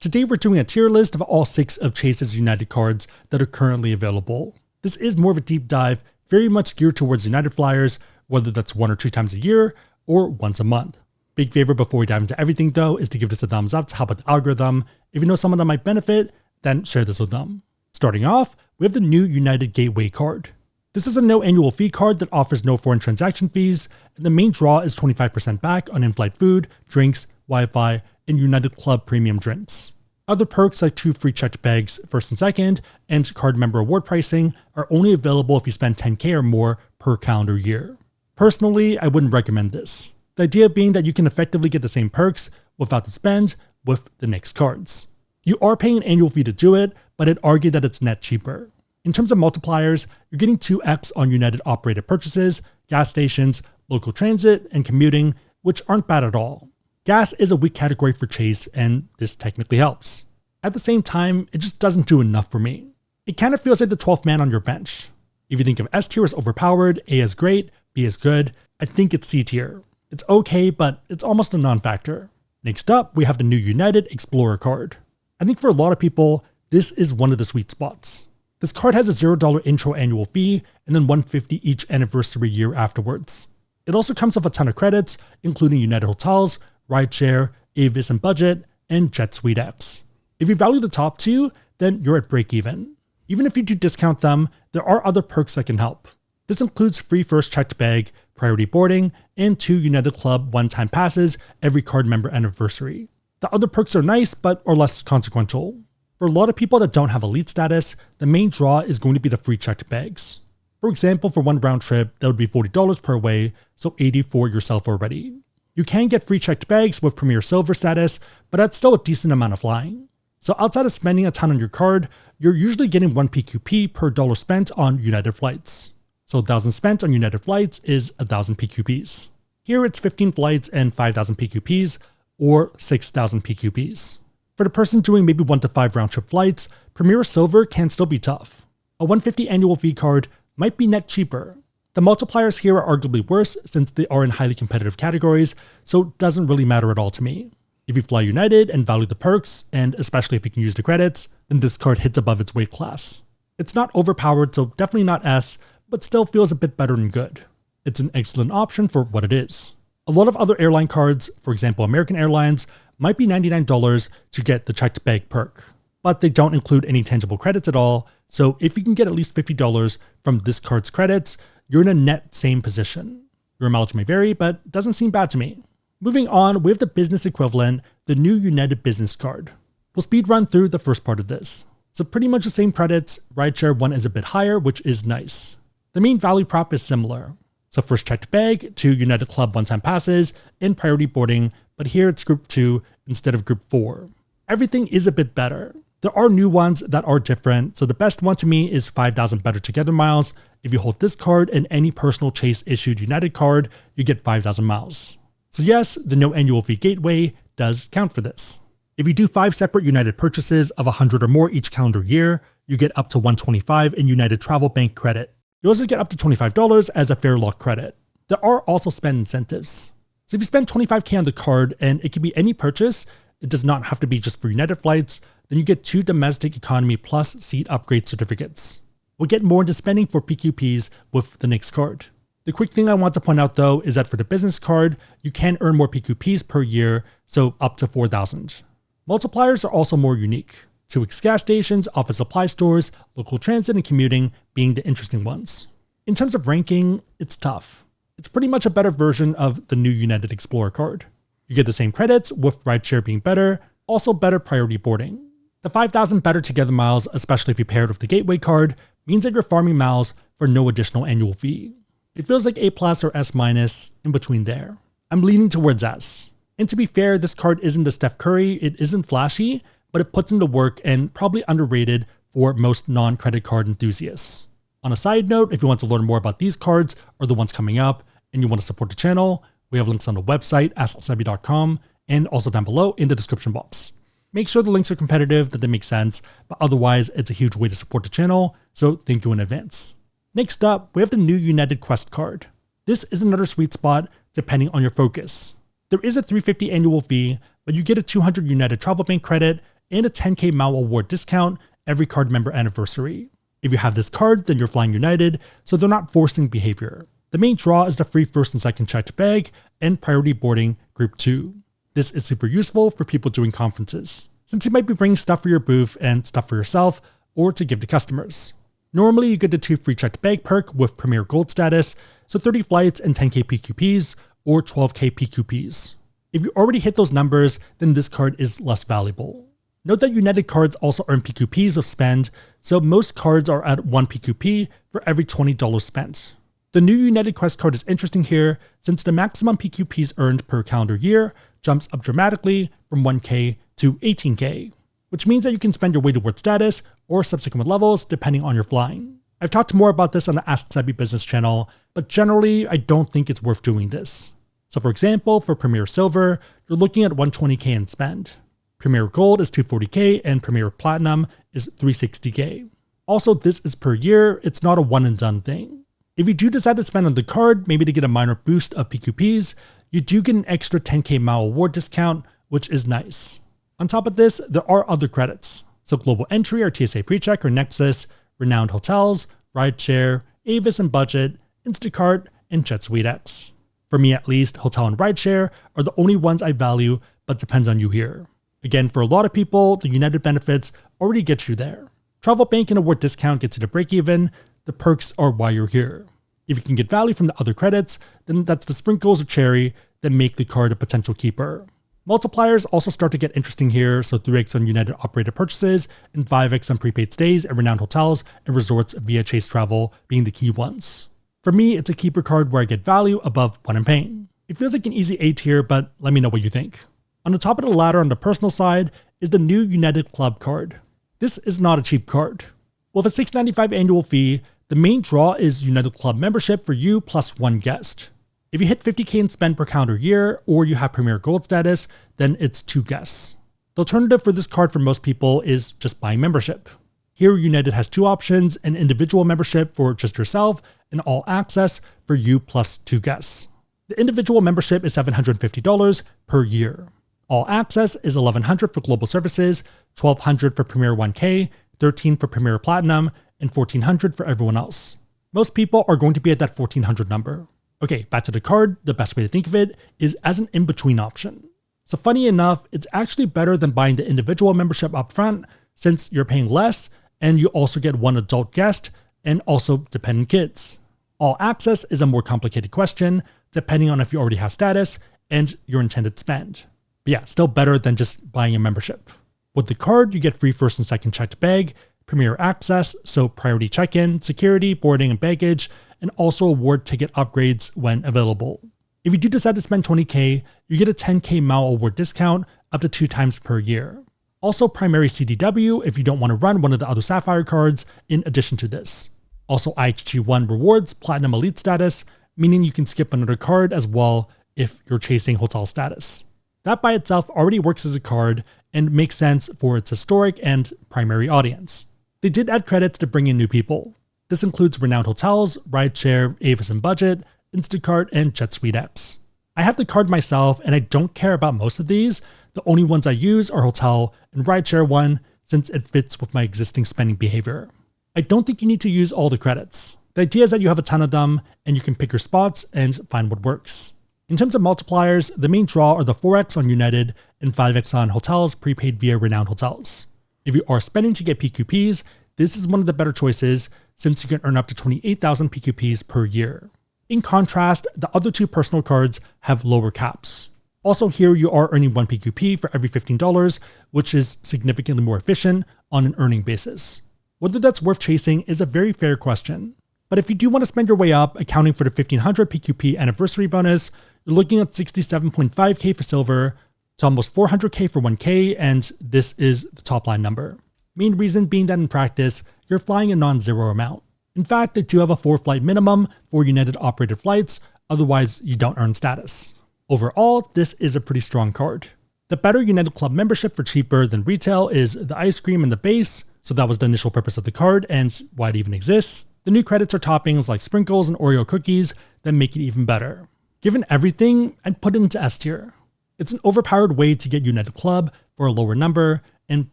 Today we're doing a tier list of all 6 of Chase's United cards that are currently available. This is more of a deep dive, very much geared towards United Flyers, whether that's 1 or 2 times a year or once a month. Big favor before we dive into everything though is to give this a thumbs up to help with the algorithm. If you know someone that might benefit, then share this with them. Starting off, we have the new United Gateway card. This is a no annual fee card that offers no foreign transaction fees, and the main draw is 25% back on in-flight food, drinks, Wi-Fi, and United Club premium drinks. Other perks like 2 free checked bags, first and second, and card member award pricing are only available if you spend 10k or more per calendar year. Personally, I wouldn't recommend this. The idea being that you can effectively get the same perks without the spend with the next cards. You are paying an annual fee to do it, but I'd argue that it's net cheaper. In terms of multipliers, you're getting 2x on United operated purchases, gas stations, local transit, and commuting, which aren't bad at all. Gas is a weak category for Chase, and this technically helps. At the same time, it just doesn't do enough for me. It kind of feels like the 12th man on your bench. If you think of S tier as overpowered, A as great, B as good, I think it's C tier. It's okay, but it's almost a non-factor. Next up, we have the new United Explorer card. I think for a lot of people, this is one of the sweet spots. This card has a $0 intro annual fee and then $150 each anniversary year afterwards. It also comes with a ton of credits, including United Hotels, Rideshare, Avis and Budget, and Jet Suite X. If you value the top 2, then you're at break even. Even if you do discount them, there are other perks that can help. This includes free first checked bag, priority boarding, and 2 United Club one-time passes every card member anniversary. The other perks are nice, but are less consequential. For a lot of people that don't have elite status, the main draw is going to be the free checked bags. For example, for one round trip, that would be $40 per way, so $80 for yourself already. You can get free checked bags with Premier Silver status, but that's still a decent amount of flying. So outside of spending a ton on your card, you're usually getting 1 PQP per dollar spent on United flights. So 1,000 spent on United flights is 1,000 PQPs. Here it's 15 flights and 5,000 PQPs, or 6,000 PQPs. For the person doing maybe 1 to 5 round trip flights, Premier Silver can still be tough. A $150 annual fee card might be net cheaper. The multipliers here are arguably worse since they are in highly competitive categories, so it doesn't really matter at all to me. If you fly United and value the perks, and especially if you can use the credits, then this card hits above its weight class. It's not overpowered, so definitely not S, but still feels a bit better than good. It's an excellent option for what it is. A lot of other airline cards, for example American Airlines, might be $99 to get the checked bag perk, but they don't include any tangible credits at all, so if you can get at least $50 from this card's credits, you're in a net same position. Your mileage may vary, but it doesn't seem bad to me. Moving on, we have the business equivalent, the new United Business card. We'll speed run through the first part of this. So pretty much the same credits, Rideshare 1 is a bit higher, which is nice. The main value prop is similar. So first checked bag, 2 United Club one-time passes, and priority boarding, but here it's group 2 instead of group 4. Everything is a bit better. There are new ones that are different, so the best one to me is 5,000 Better Together miles. If you hold this card and any personal Chase issued United card, you get 5,000 miles. So yes, the no annual fee gateway does count for this. If you do 5 separate United purchases of 100 or more each calendar year, you get up to $125 in United Travel Bank credit. You also get up to $25 as a Fair Lock credit. There are also spend incentives. So if you spend $25k on the card, and it can be any purchase, it does not have to be just for United flights, then you get 2 Domestic Economy Plus seat upgrade certificates. We'll get more into spending for PQPs with the next card. The quick thing I want to point out though is that for the business card, you can earn more PQPs per year, so up to 4,000. Multipliers are also more unique. 2x gas stations, office supply stores, local transit, and commuting being the interesting ones. In terms of ranking, it's tough. It's pretty much a better version of the new United Explorer card. You get the same credits, with Rideshare being better, also better priority boarding. The 5,000 Better Together miles, especially if you pair it with the Gateway card, means that you're farming miles for no additional annual fee. It feels like A+ or S- in between there. I'm leaning towards S. And to be fair, this card isn't the Steph Curry, it isn't flashy, but it puts in the work and probably underrated for most non-credit card enthusiasts. On a side note, if you want to learn more about these cards or the ones coming up, and you want to support the channel, we have links on the website, asksebi.com, and also down below in the description box. Make sure the links are competitive, that they make sense, but otherwise it's a huge way to support the channel, so thank you in advance. Next up, we have the new United Quest card. This is another sweet spot depending on your focus. There is a $350 annual fee, but you get a 200 United Travel Bank credit and a 10K Mile Award discount every card member anniversary. If you have this card, then you're flying United, so they're not forcing behavior. The main draw is the free first and second checked bag and priority boarding Group 2. This is super useful for people doing conferences, since you might be bringing stuff for your booth and stuff for yourself or to give to customers. Normally, you get the 2 free checked bag perk with Premier Gold status, so 30 flights and 10K PQPs or 12K PQPs. If you already hit those numbers, then this card is less valuable. Note that United cards also earn PQPs with spend, so most cards are at 1 PQP for every $20 spent. The new United Quest card is interesting here since the maximum PQPs earned per calendar year jumps up dramatically from 1K to 18K, which means that you can spend your way towards status or subsequent levels depending on your flying. I've talked more about this on the Ask Sebby Business channel, but generally I don't think it's worth doing this. So for example, for Premier Silver, you're looking at 120K in spend. Premier Gold is 240K and Premier Platinum is 360K. Also, this is per year, it's not a one and done thing. If you do decide to spend on the card, maybe to get a minor boost of PQPs, you do get an extra 10K Mile Award discount, which is nice. On top of this, there are other credits. So Global Entry or TSA PreCheck or Nexus, Renowned Hotels, Rideshare, Avis and Budget, Instacart, and Jet Suite X. For me at least, Hotel and Rideshare are the only ones I value, but depends on you here. Again, for a lot of people, the United benefits already get you there. Travel Bank and Award discount gets you to break even. The perks are why you're here. If you can get value from the other credits, then that's the sprinkles or cherry that make the card a potential keeper. Multipliers also start to get interesting here, so 3x on United operated purchases and 5x on prepaid stays at renowned hotels and resorts via Chase Travel being the key ones. For me, it's a keeper card where I get value above what I'm paying. It feels like an easy A tier, but let me know what you think. On the top of the ladder on the personal side is the new United Club card. This is not a cheap card. With a $6.95 annual fee, the main draw is United Club membership for you plus one guest. If you hit 50K in spend per calendar year, or you have Premier Gold status, then it's 2 guests. The alternative for this card for most people is just buying membership. Here, United has 2 options, an individual membership for just yourself, and all access for you plus 2 guests. The individual membership is $750 per year. All access is $1,100 for global services, $1,200 for Premier 1K, $1,300 for Premier Platinum, and $1,400 for everyone else. Most people are going to be at that $1,400 number. Okay, back to the card. The best way to think of it is as an in-between option. So funny enough, it's actually better than buying the individual membership upfront since you're paying less and you also get 1 adult guest and also dependent kids. All access is a more complicated question depending on if you already have status and your intended spend. But yeah, still better than just buying a membership. With the card, you get free first and second checked bag, Premier access, so priority check-in, security, boarding and baggage, and also award ticket upgrades when available. If you do decide to spend 20K, you get a 10K Mile Award discount up to 2 times per year. Also primary CDW if you don't want to run one of the other Sapphire cards in addition to this. Also IHG1 rewards Platinum Elite status, meaning you can skip another card as well if you're chasing hotel status. That by itself already works as a card and makes sense for its historic and primary audience. They did add credits to bring in new people. This includes Renowned Hotels, Rideshare, Avis and Budget, Instacart, and Jet Suite X. I have the card myself and I don't care about most of these. The only ones I use are Hotel and Rideshare one since it fits with my existing spending behavior. I don't think you need to use all the credits. The idea is that you have a ton of them and you can pick your spots and find what works. In terms of multipliers, the main draw are the 4x on United and 5x on hotels prepaid via Renowned Hotels. If you are spending to get PQPs, this is one of the better choices since you can earn up to 28,000 PQPs per year. In contrast, the other 2 personal cards have lower caps. Also here you are earning 1 PQP for every $15, which is significantly more efficient on an earning basis. Whether that's worth chasing is a very fair question. But if you do want to spend your way up, accounting for the 1500 PQP anniversary bonus, you're looking at 67.5K for silver, to almost 400K for 1K, and this is the top line number. Main reason being that in practice, you're flying a non-zero amount. In fact, they do have a 4-flight minimum for United operated flights, otherwise you don't earn status. Overall, this is a pretty strong card. The better United Club membership for cheaper than retail is the ice cream and the base, so that was the initial purpose of the card and why it even exists. The new credits are toppings like sprinkles and Oreo cookies that make it even better. Given everything, I'd put it into S tier. It's an overpowered way to get United Club for a lower number, and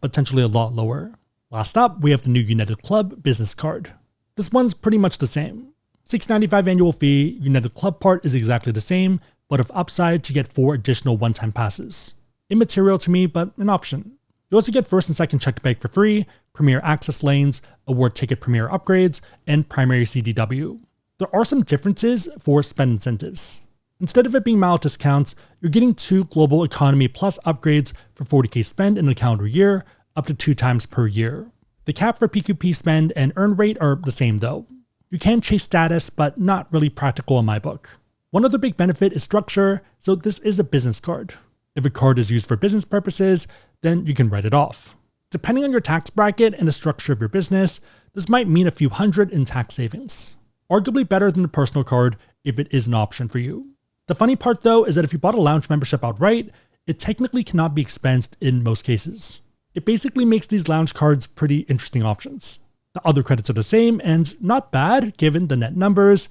potentially a lot lower. Last up, we have the new United Club business card. This one's pretty much the same. $6.95 annual fee, United Club part is exactly the same, but of upside to get 4 additional one-time passes. Immaterial to me, but an option. You also get first and second check bag for free, premier access lanes, award ticket premier upgrades, and primary CDW. There are some differences for spend incentives. Instead of it being mile discounts, you're getting 2 Global Economy Plus upgrades for 40k spend in a calendar year, up to 2 times per year. The cap for PQP spend and earn rate are the same though. You can chase status, but not really practical in my book. One other big benefit is structure, so this is a business card. If a card is used for business purposes, then you can write it off. Depending on your tax bracket and the structure of your business, this might mean a few hundred in tax savings. Arguably better than a personal card if it is an option for you. The funny part though is that if you bought a lounge membership outright, it technically cannot be expensed in most cases. It basically makes these lounge cards pretty interesting options. The other credits are the same and not bad given the net numbers,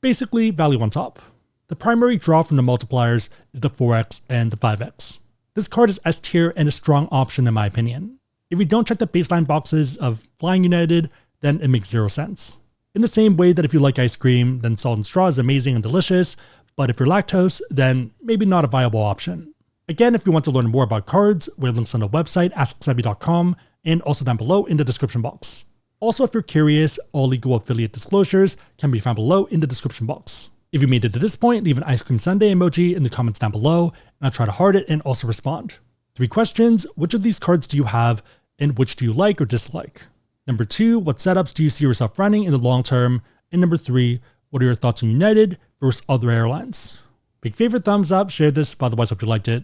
basically value on top. The primary draw from the multipliers is the 4x and the 5x. This card is S tier and a strong option in my opinion. If you don't check the baseline boxes of Flying United, then it makes 0 sense. In the same way that if you like ice cream, then salt and straw is amazing and delicious, but if you're lactose, then maybe not a viable option. Again, if you want to learn more about cards, we have links on the website asksebi.com and also down below in the description box. Also, if you're curious, all legal affiliate disclosures can be found below in the description box. If you made it to this point, leave an ice cream sundae emoji in the comments down below, and I'll try to heart it and also respond. 3 questions: which of these cards do you have, and which do you like or dislike? Number 2, what setups do you see yourself running in the long term? And number 3, what are your thoughts on United versus other airlines? Big favorite thumbs up, share this, otherwise hope you liked it.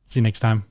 See you next time.